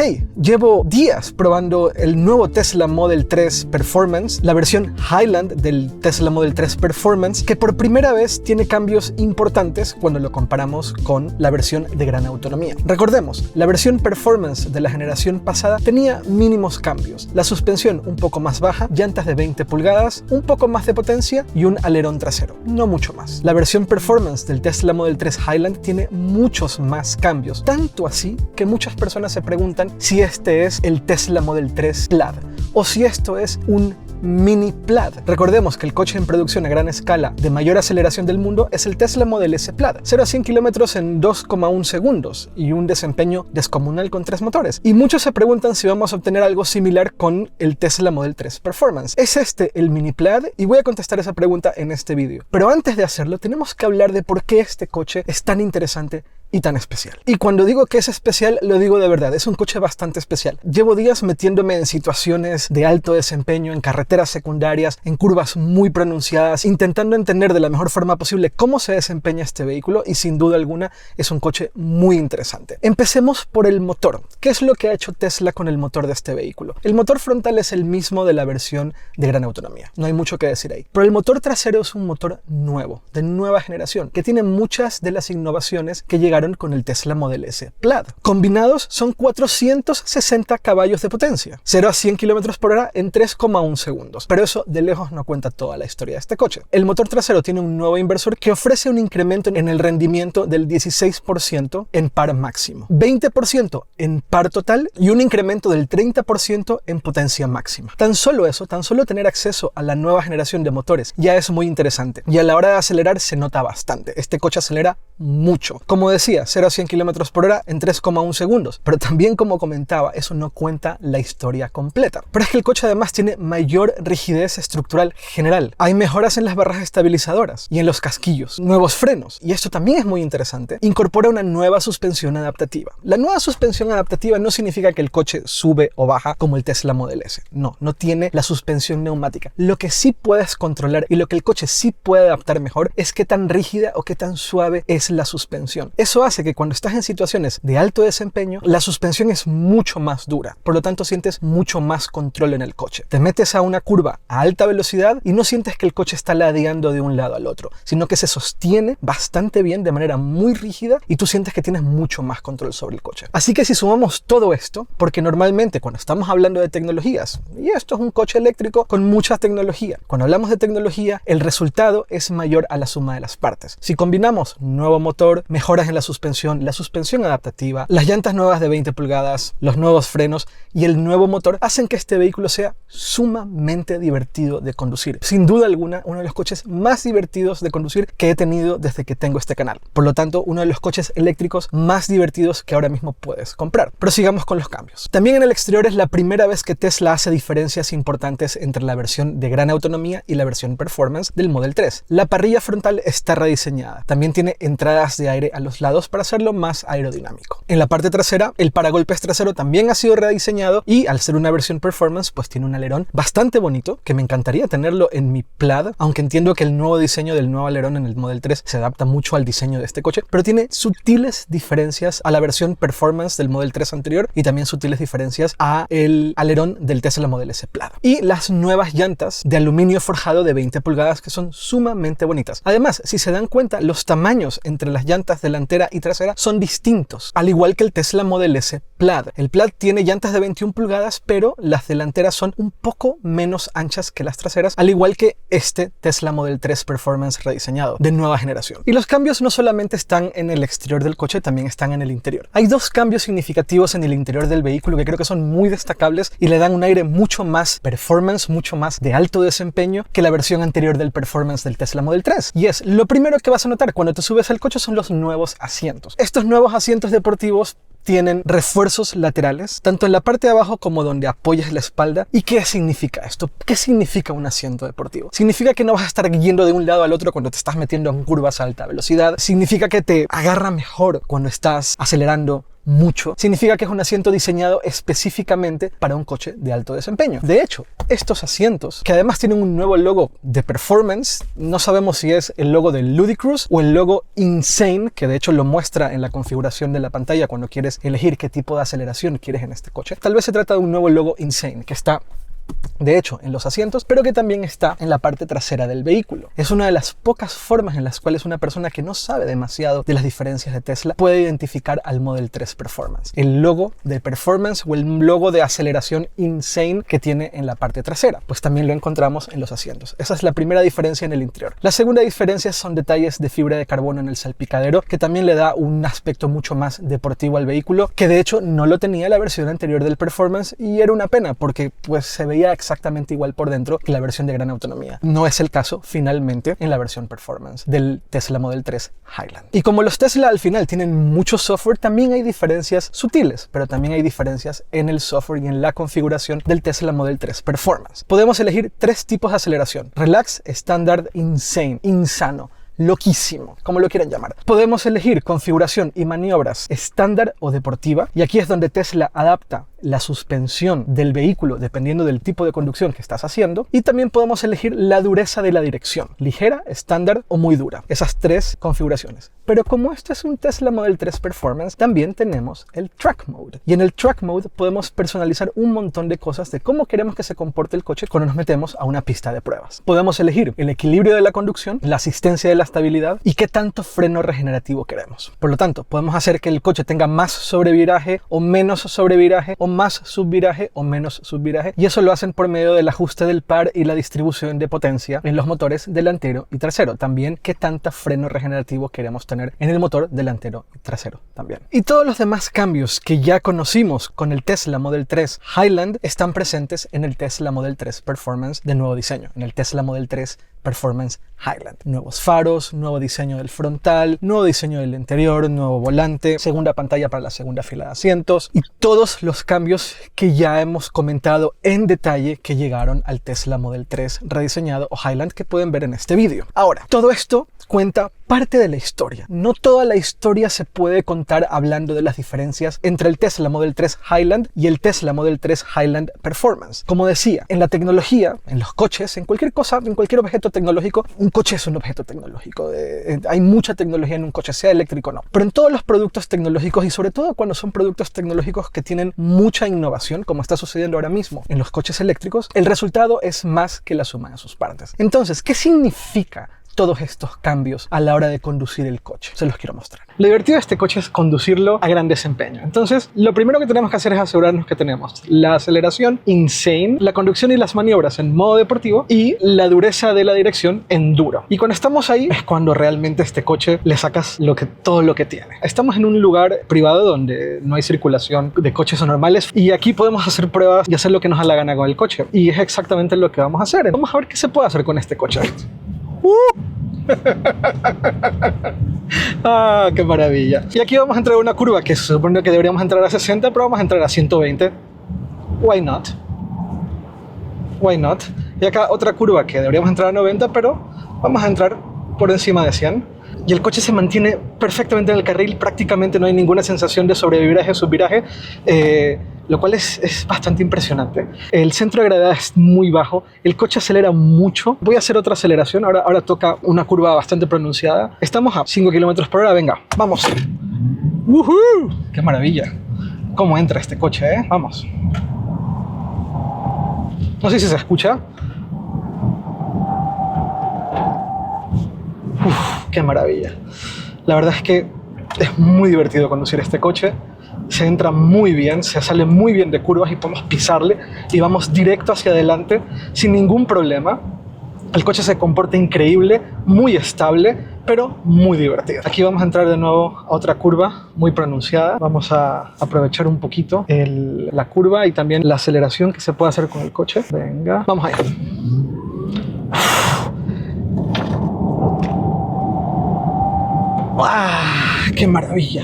hey, llevo días probando el nuevo Tesla Model 3 Performance, la versión Highland del Tesla Model 3 Performance, que por primera vez tiene cambios importantes cuando lo comparamos con la versión de gran autonomía. Recordemos, la versión Performance de la generación pasada tenía mínimos cambios. La suspensión un poco más baja, llantas de 20 pulgadas, un poco más de potencia y un alerón trasero, no mucho más. La versión Performance del Tesla Model 3 Highland tiene muchos más cambios, tanto así que muchas personas se preguntan si este es el Tesla Model 3 Plaid o si esto es un Mini Plaid. Recordemos que el coche en producción a gran escala de mayor aceleración del mundo es el Tesla Model S Plaid, 0 a 100 km en 2,1 segundos y un desempeño descomunal con 3 motores. Y muchos se preguntan si vamos a obtener algo similar con el Tesla Model 3 Performance. ¿Es este el Mini Plaid? Y voy a contestar esa pregunta en este vídeo. Pero antes de hacerlo, tenemos que hablar de por qué este coche es tan interesante y tan especial. Y cuando digo que es especial, lo digo de verdad, es un coche bastante especial. Llevo días metiéndome en situaciones de alto desempeño, en carreteras secundarias, en curvas muy pronunciadas, intentando entender de la mejor forma posible cómo se desempeña este vehículo y sin duda alguna es un coche muy interesante. Empecemos por el motor. ¿Qué es lo que ha hecho Tesla con el motor de este vehículo? El motor frontal es el mismo de la versión de gran autonomía, no hay mucho que decir ahí. Pero el motor trasero es un motor nuevo, de nueva generación, que tiene muchas de las innovaciones que llegaron con el Tesla Model S Plaid. Combinados son 460 caballos de potencia, 0 a 100 km por hora en 3,1 segundos. Pero eso de lejos no cuenta toda la historia de este coche. El motor trasero tiene un nuevo inversor que ofrece un incremento en el rendimiento del 16% en par máximo, 20% en par total y un incremento del 30% en potencia máxima. Tan solo eso, tan solo tener acceso a la nueva generación de motores ya es muy interesante y a la hora de acelerar se nota bastante. Este coche acelera mucho. Como decía, 0 a 100 km por hora en 3,1 segundos. Pero también, como comentaba, eso no cuenta la historia completa. Pero es que el coche además tiene mayor rigidez estructural general. Hay mejoras en las barras estabilizadoras y en los casquillos, nuevos frenos. Y esto también es muy interesante. Incorpora una nueva suspensión adaptativa. La nueva suspensión adaptativa no significa que el coche sube o baja como el Tesla Model S. No, no tiene la suspensión neumática. Lo que sí puedes controlar y lo que el coche sí puede adaptar mejor es qué tan rígida o qué tan suave es la suspensión. Eso hace que cuando estás en situaciones de alto desempeño, la suspensión es mucho más dura, por lo tanto sientes mucho más control en el coche. Te metes a una curva a alta velocidad y no sientes que el coche está ladeando de un lado al otro, sino que se sostiene bastante bien de manera muy rígida y tú sientes que tienes mucho más control sobre el coche. Así que si sumamos todo esto, porque normalmente cuando estamos hablando de tecnologías, y esto es un coche eléctrico con mucha tecnología, cuando hablamos de tecnología, el resultado es mayor a la suma de las partes. Si combinamos nuevo motor, mejoras en la suspensión adaptativa, las llantas nuevas de 20 pulgadas, los nuevos frenos y el nuevo motor hacen que este vehículo sea sumamente divertido de conducir. Sin duda alguna, uno de los coches más divertidos de conducir que he tenido desde que tengo este canal. Por lo tanto, uno de los coches eléctricos más divertidos que ahora mismo puedes comprar. Pero sigamos con los cambios. También en el exterior es la primera vez que Tesla hace diferencias importantes entre la versión de gran autonomía y la versión Performance del Model 3. La parrilla frontal está rediseñada. También tiene entradas de aire a los lados para hacerlo más aerodinámico. En la parte trasera, el paragolpes trasero también ha sido rediseñado y al ser una versión Performance, pues tiene un alerón bastante bonito, que me encantaría tenerlo en mi Plaid, aunque entiendo que el nuevo diseño del nuevo alerón en el Model 3 se adapta mucho al diseño de este coche, pero tiene sutiles diferencias a la versión Performance del Model 3 anterior y también sutiles diferencias a el alerón del Tesla Model S Plaid. Y las nuevas llantas de aluminio forjado de 20 pulgadas que son sumamente bonitas. Además, si se dan cuenta, los tamaños entre las llantas delantera y trasera son distintos, al igual que el Tesla Model S Plaid. El Plaid tiene llantas de 21 pulgadas, pero las delanteras son un poco menos anchas que las traseras, al igual que este Tesla Model 3 Performance rediseñado de nueva generación. Y los cambios no solamente están en el exterior del coche, también están en el interior. Hay dos cambios significativos en el interior del vehículo que creo que son muy destacables y le dan un aire mucho más performance, mucho más de alto desempeño que la versión anterior del Performance del Tesla Model 3. Y es, lo primero que vas a notar cuando te subes al coche son los nuevos asientos. Estos nuevos asientos deportivos tienen refuerzos laterales, tanto en la parte de abajo como donde apoyas la espalda. ¿Y qué significa esto? ¿Qué significa un asiento deportivo? Significa que no vas a estar yendo de un lado al otro cuando te estás metiendo en curvas a alta velocidad. Significa que te agarra mejor cuando estás acelerando mucho, significa que es un asiento diseñado específicamente para un coche de alto desempeño. De hecho, estos asientos, que además tienen un nuevo logo de performance, no sabemos si es el logo de Ludicrous o el logo Insane, que de hecho lo muestra en la configuración de la pantalla cuando quieres elegir qué tipo de aceleración quieres en este coche. Tal vez se trata de un nuevo logo Insane, que está de hecho en los asientos, pero que también está en la parte trasera del vehículo. Es una de las pocas formas en las cuales una persona que no sabe demasiado de las diferencias de Tesla puede identificar al Model 3 Performance. El logo de Performance o el logo de aceleración Insane que tiene en la parte trasera, pues también lo encontramos en los asientos. Esa es la primera diferencia en el interior. La segunda diferencia son detalles de fibra de carbono en el salpicadero, que también le da un aspecto mucho más deportivo al vehículo, que de hecho no lo tenía la versión anterior del Performance, y era una pena porque pues se veía exactamente igual por dentro que la versión de gran autonomía. No es el caso, finalmente, en la versión Performance del Tesla Model 3 Highland. Y como los Tesla al final tienen mucho software, también hay diferencias sutiles, pero también hay diferencias en el software y en la configuración del Tesla Model 3 Performance. Podemos elegir tres tipos de aceleración: Relax, Standard, Insane, insano, loquísimo, como lo quieran llamar. Podemos elegir configuración y maniobras estándar o deportiva, y aquí es donde Tesla adapta la suspensión del vehículo dependiendo del tipo de conducción que estás haciendo, y también podemos elegir la dureza de la dirección, ligera, estándar o muy dura. Esas tres configuraciones. Pero como este es un Tesla Model 3 Performance, también tenemos el Track Mode, y en el Track Mode podemos personalizar un montón de cosas de cómo queremos que se comporte el coche cuando nos metemos a una pista de pruebas. Podemos elegir el equilibrio de la conducción, la asistencia de la estabilidad y qué tanto freno regenerativo queremos. Por lo tanto, podemos hacer que el coche tenga más sobreviraje o menos sobreviraje, o más subviraje o menos subviraje, y eso lo hacen por medio del ajuste del par y la distribución de potencia en los motores delantero y trasero. También qué tanta freno regenerativo queremos tener en el motor delantero y trasero también. Y todos los demás cambios que ya conocimos con el Tesla Model 3 Highland están presentes en el Tesla Model 3 Performance de nuevo diseño, en el Tesla Model 3 Performance Highland. Nuevos faros, nuevo diseño del frontal, nuevo diseño del interior, nuevo volante, segunda pantalla para la segunda fila de asientos y todos los cambios que ya hemos comentado en detalle que llegaron al Tesla Model 3 rediseñado o Highland, que pueden ver en este vídeo. Ahora, todo esto cuenta parte de la historia. No toda la historia se puede contar hablando de las diferencias entre el Tesla Model 3 Highland y el Tesla Model 3 Highland Performance. Como decía, en la tecnología, en los coches, en cualquier cosa, en cualquier objeto tecnológico, un coche es un objeto tecnológico. Hay mucha tecnología en un coche, sea eléctrico o no. Pero en todos los productos tecnológicos, y sobre todo cuando son productos tecnológicos que tienen mucha innovación, como está sucediendo ahora mismo en los coches eléctricos, el resultado es más que la suma de sus partes. Entonces, ¿qué significa todos estos cambios a la hora de conducir el coche? Se los quiero mostrar. Lo divertido de este coche es conducirlo a gran desempeño. Entonces, lo primero que tenemos que hacer es asegurarnos que tenemos la aceleración Insane, la conducción y las maniobras en modo deportivo y la dureza de la dirección en duro. Y cuando estamos ahí es cuando realmente a este coche le sacas todo lo que tiene. Estamos en un lugar privado donde no hay circulación de coches normales, y aquí podemos hacer pruebas y hacer lo que nos da la gana con el coche. Y es exactamente lo que vamos a hacer. Vamos a ver qué se puede hacer con este coche. ¡Ah, qué maravilla! Y aquí vamos a entrar a una curva que se supone que deberíamos entrar a 60, pero vamos a entrar a 120. Why not? Why not? Y acá otra curva que deberíamos entrar a 90, pero vamos a entrar por encima de 100. Y el coche se mantiene perfectamente en el carril, prácticamente no hay ninguna sensación de sobreviraje o subviraje, lo cual es bastante impresionante. El centro de gravedad es muy bajo, el coche acelera mucho. Voy a hacer otra aceleración, ahora toca una curva bastante pronunciada. Estamos a 5 km por hora, venga, vamos. ¡Woohoo! ¡Qué maravilla! ¿Cómo entra este coche, eh? Vamos. No sé si se escucha. Uf, qué maravilla. La verdad es que es muy divertido conducir este coche. Se entra muy bien, se sale muy bien de curvas y podemos pisarle y vamos directo hacia adelante sin ningún problema. El coche se comporta increíble, muy estable, pero muy divertido. Aquí vamos a entrar de nuevo a otra curva muy pronunciada. Vamos a aprovechar un poquito la curva y también la aceleración que se puede hacer con el coche. Venga, vamos allá. ¡Ah! ¡Qué maravilla!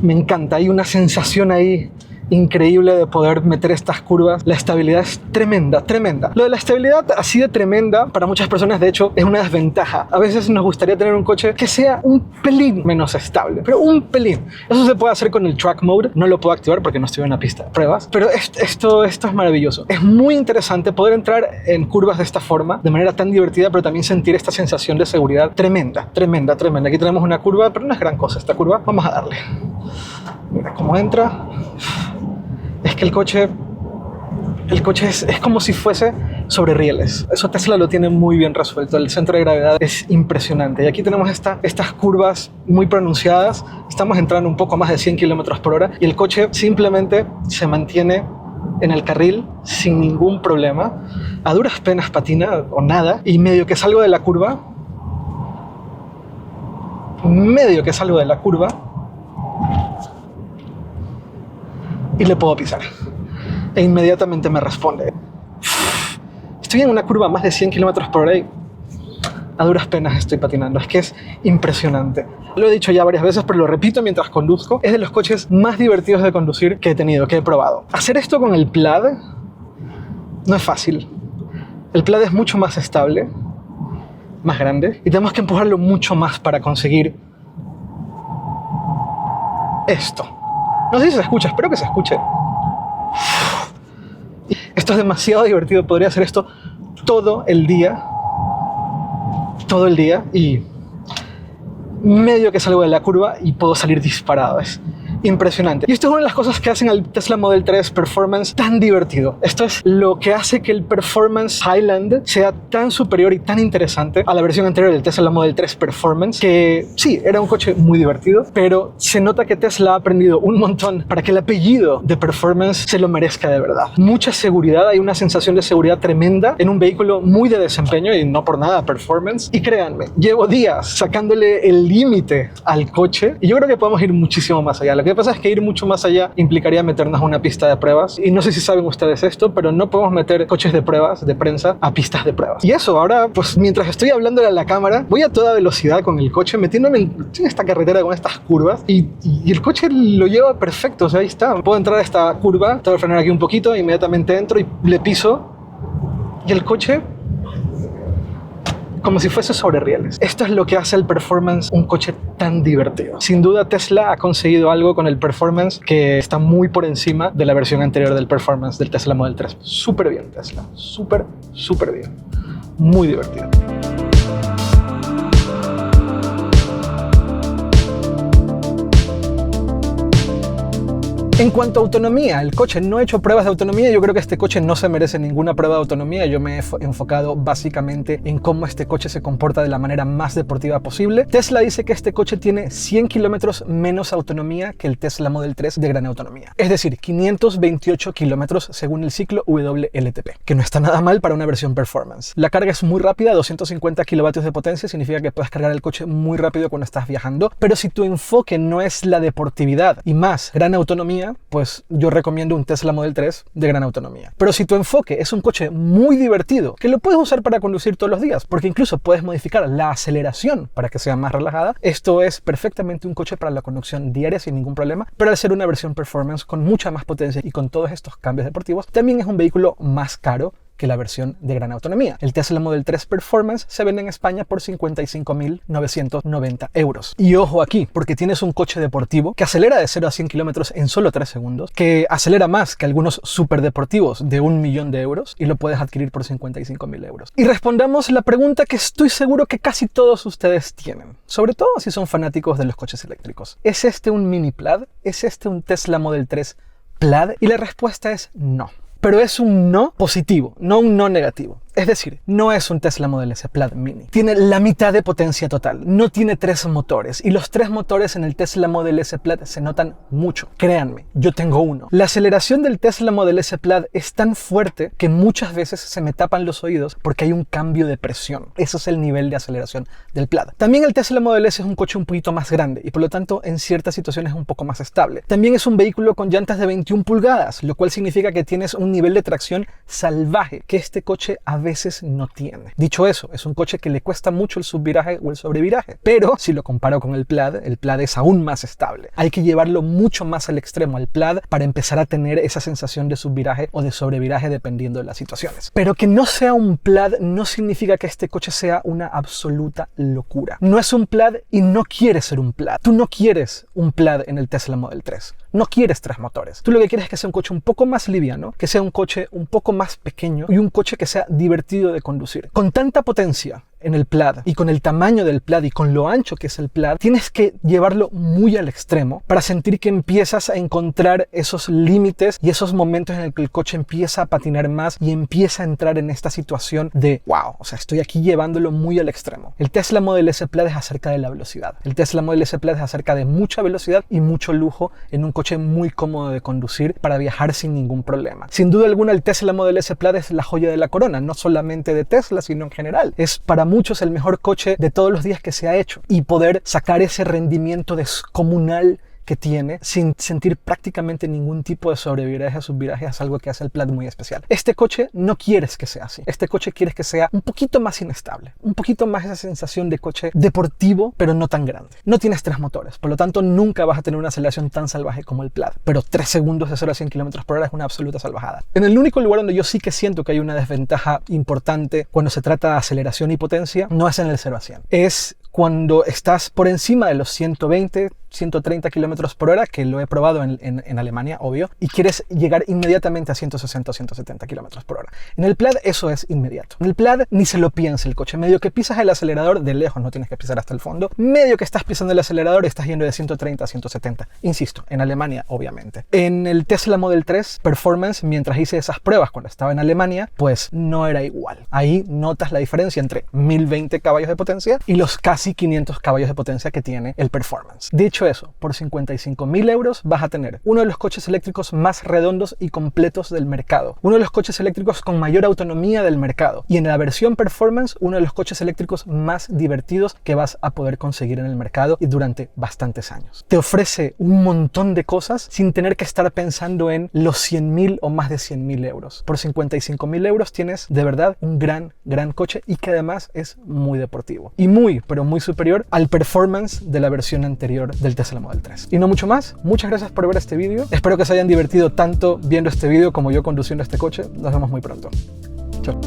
Me encanta, hay una sensación ahí increíble de poder meter estas curvas. La estabilidad es tremenda, tremenda. Lo de la estabilidad así de tremenda para muchas personas de hecho es una desventaja. A veces nos gustaría tener un coche que sea un pelín menos estable, pero un pelín. Eso se puede hacer con el track mode. No lo puedo activar porque no estoy en una pista de pruebas, pero esto es maravilloso. Es muy interesante poder entrar en curvas de esta forma, de manera tan divertida, pero también sentir esta sensación de seguridad tremenda, tremenda, tremenda. Aquí tenemos una curva, pero no es gran cosa esta curva. Vamos a darle. Mira cómo entra. Es que el coche es como si fuese sobre rieles. Eso Tesla lo tiene muy bien resuelto. El centro de gravedad es impresionante. Y aquí tenemos estas curvas muy pronunciadas. Estamos entrando un poco más de 100 kilómetros por hora y el coche simplemente se mantiene en el carril sin ningún problema. A duras penas patina o nada. Y medio que salgo de la curva. Y le puedo pisar. E inmediatamente me responde. Estoy en una curva a más de 100 kilómetros por hora y a duras penas estoy patinando. Es que es impresionante. Lo he dicho ya varias veces, pero lo repito mientras conduzco. Es de los coches más divertidos de conducir que he tenido, que he probado. Hacer esto con el Plaid no es fácil. El Plaid es mucho más estable, más grande, y tenemos que empujarlo mucho más para conseguir esto. No sé si se escucha, espero que se escuche. Esto es demasiado divertido, podría hacer esto todo el día y medio que salgo de la curva y puedo salir disparado. Es impresionante. Y esto es una de las cosas que hacen al Tesla Model 3 Performance tan divertido. Esto es lo que hace que el Performance Highland sea tan superior y tan interesante a la versión anterior del Tesla Model 3 Performance, que sí, era un coche muy divertido, pero se nota que Tesla ha aprendido un montón para que el apellido de Performance se lo merezca de verdad. Mucha seguridad, hay una sensación de seguridad tremenda en un vehículo muy de desempeño y no por nada Performance. Y créanme, llevo días sacándole el límite al coche y yo creo que podemos ir muchísimo más allá. Lo que pasa es que ir mucho más allá implicaría meternos a una pista de pruebas y no sé si saben ustedes esto, pero no podemos meter coches de pruebas, de prensa, a pistas de pruebas. Y eso, ahora, pues mientras estoy hablándole a la cámara, voy a toda velocidad con el coche, metiéndome en esta carretera con estas curvas y el coche lo lleva perfecto, o sea, ahí está. Puedo entrar a esta curva, tengo que frenar aquí un poquito, inmediatamente entro y le piso y el coche como si fuese sobre rieles. Esto es lo que hace el Performance un coche tan divertido. Sin duda Tesla ha conseguido algo con el Performance que está muy por encima de la versión anterior del Performance del Tesla Model 3. Súper bien Tesla, súper bien. Muy divertido. En cuanto a autonomía, el coche no ha hecho pruebas de autonomía. Yo creo que este coche no se merece ninguna prueba de autonomía. Yo me he enfocado básicamente en cómo este coche se comporta de la manera más deportiva posible. Tesla dice que este coche tiene 100 kilómetros menos autonomía que el Tesla Model 3 de gran autonomía. Es decir, 528 kilómetros según el ciclo WLTP, que no está nada mal para una versión Performance. La carga es muy rápida, 250 kilovatios de potencia, significa que puedes cargar el coche muy rápido cuando estás viajando. Pero si tu enfoque no es la deportividad y más gran autonomía, pues yo recomiendo un Tesla Model 3 de gran autonomía. Pero si tu enfoque es un coche muy divertido, que lo puedes usar para conducir todos los días, porque incluso puedes modificar la aceleración para que sea más relajada, esto es perfectamente un coche para la conducción diaria sin ningún problema, pero al ser una versión Performance con mucha más potencia y con todos estos cambios deportivos, también es un vehículo más caro que la versión de gran autonomía. El Tesla Model 3 Performance se vende en España por 55.990 euros. Y ojo aquí, porque tienes un coche deportivo que acelera de 0 a 100 kilómetros en solo 3 segundos, que acelera más que algunos superdeportivos de 1 millón de euros y lo puedes adquirir por 55.000 euros. Y respondamos la pregunta que estoy seguro que casi todos ustedes tienen, sobre todo si son fanáticos de los coches eléctricos. ¿Es este un mini Plaid? ¿Es este un Tesla Model 3 Plaid? Y la respuesta es no. Pero es un no positivo, no un no negativo. Es decir, no es un Tesla Model S Plaid Mini. Tiene la mitad de potencia total. No tiene 3 motores. Y los 3 motores en el Tesla Model S Plaid se notan mucho. Créanme, yo tengo uno. La aceleración del Tesla Model S Plaid es tan fuerte que muchas veces se me tapan los oídos porque hay un cambio de presión. Eso es el nivel de aceleración del Plaid. También el Tesla Model S es un coche un poquito más grande y por lo tanto en ciertas situaciones es un poco más estable. También es un vehículo con llantas de 21 pulgadas, lo cual significa que tienes un nivel de tracción salvaje que este coche a veces no tiene. Dicho eso, es un coche que le cuesta mucho el subviraje o el sobreviraje, pero si lo comparo con el Plaid es aún más estable. Hay que llevarlo mucho más al extremo al Plaid para empezar a tener esa sensación de subviraje o de sobreviraje dependiendo de las situaciones. Pero que no sea un Plaid no significa que este coche sea una absoluta locura. No es un Plaid y no quiere ser un Plaid. Tú no quieres un Plaid en el Tesla Model 3. No quieres 3 motores. Tú lo que quieres es que sea un coche un poco más liviano, que sea un coche un poco más pequeño y un coche que sea divertido de conducir. Con tanta potencia en el Plaid y con el tamaño del Plaid y con lo ancho que es el Plaid, tienes que llevarlo muy al extremo para sentir que empiezas a encontrar esos límites y esos momentos en el que el coche empieza a patinar más y empieza a entrar en esta situación de wow, o sea, estoy aquí llevándolo muy al extremo. El Tesla Model S Plaid es acerca de la velocidad. El Tesla Model S Plaid es acerca de mucha velocidad y mucho lujo en un coche muy cómodo de conducir para viajar sin ningún problema. Sin duda alguna, el Tesla Model S Plaid es la joya de la corona, no solamente de Tesla, sino en general. Es para muchos el mejor coche de todos los días que se ha hecho, y poder sacar ese rendimiento descomunal que tiene sin sentir prácticamente ningún tipo de sobreviraje o subviraje es algo que hace el Plaid muy especial. Este coche no quieres que sea así. Este coche quieres que sea un poquito más inestable, un poquito más esa sensación de coche deportivo, pero no tan grande. No tienes 3 motores, por lo tanto nunca vas a tener una aceleración tan salvaje como el Plaid, pero 3 segundos de 0 a 100 km/h es una absoluta salvajada. En el único lugar donde yo sí que siento que hay una desventaja importante cuando se trata de aceleración y potencia, no es en el 0 a 100. Es cuando estás por encima de los 120, 130 km/h, que lo he probado en Alemania, obvio, y quieres llegar inmediatamente a 160 o 170 km/h. En el Plaid eso es inmediato. En el Plaid ni se lo piensa el coche. Medio que pisas el acelerador de lejos, no tienes que pisar hasta el fondo. Medio que estás pisando el acelerador, estás yendo de 130 a 170. Insisto, en Alemania, obviamente. En el Tesla Model 3 Performance, mientras hice esas pruebas cuando estaba en Alemania, pues no era igual. Ahí notas la diferencia entre 1020 caballos de potencia y los casi 500 caballos de potencia que tiene el Performance. Dicho eso, por 55.000 euros vas a tener uno de los coches eléctricos más redondos y completos del mercado, uno de los coches eléctricos con mayor autonomía del mercado, y en la versión Performance uno de los coches eléctricos más divertidos que vas a poder conseguir en el mercado y durante bastantes años. Te ofrece un montón de cosas sin tener que estar pensando en los 100.000 o más de 100.000 euros. Por 55.000 euros tienes de verdad un gran coche, y que además es muy deportivo y muy, pero muy superior al Performance de la versión anterior del Tesla Model 3. Y no mucho más. Muchas gracias por ver este vídeo. Espero que se hayan divertido tanto viendo este vídeo como yo conduciendo este coche. Nos vemos muy pronto. Chao.